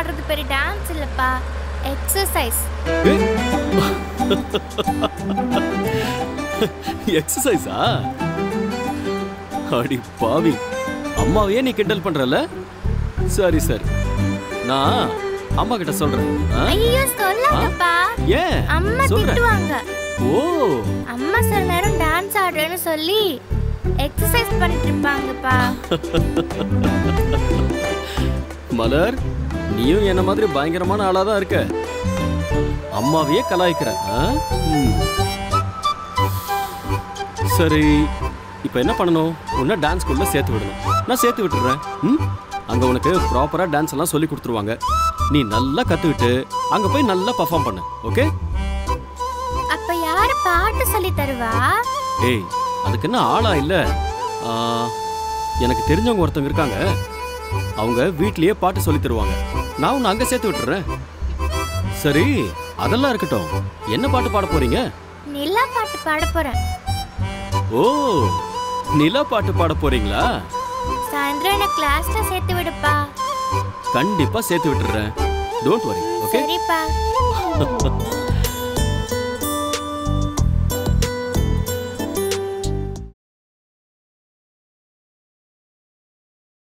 ஆடுறது பெரிய டான்ஸ் இல்லப்பா, எக்ஸசைஸ். எக்ஸசைஸா? அடி பாவி, அம்மாவையே நீ கிண்டல் பண்றல? சரி சரி, நான் அம்மா கிட்ட சொல்றேன். ஐயோ சொல்லாதப்பா. ஏன்? அம்மா திட்டுவாங்க. ஓ, அம்மா சில நேரம் டான்ஸ் ஆடுறேன்னு சொல்லி எக்ஸசைஸ் பண்ணிட்டு இருப்பாங்கப்பா. மலர், நீயும் என்ன மாதிரி பயங்கரமான ஆளா தான் இருக்க. அம்மாவையே கலாய்க்கிற. சரி, இப்போ என்ன பண்ணணும்? உன்னை டான்ஸ் ஸ்கூல்ல சேர்த்து விடணும். நான் சேர்த்து விட்டுறேன். அங்க உனக்கு ப்ராப்பரா டான்ஸ் எல்லாம் சொல்லி கொடுத்துருவாங்க. நீ நல்லா கத்துக்கிட்டு அங்க போய் நல்லா பெர்ஃபார்ம் பண்ணு. ஓகே? அப்ப யாரு பாட்டு சொல்லி தருவா? ஏய், அதுக்கு என்ன ஆளா இல்ல? எனக்கு தெரிஞ்சவங்க ஒருத்தவங்க இருக்காங்க. அவங்க வீட்லயே பாட்டு சொல்லி தருவாங்க. நான் உன்னை அங்க சேர்த்து விட்டுறேன். சரி, அதெல்லாம் இருக்கட்டும். என்ன பாட்டு பாட போறீங்க? நிலா பாட்டு பாட போறேன். ஓ, நிலா பாட்டு பாட போறீங்களா? சாயந்தரம் என்ன கிளாஸ்ல சேர்த்து விடுப்பா. கண்டிப்பா சேர்த்து விட்டுறேன். Don't worry. ஓகே? சரிப்பா.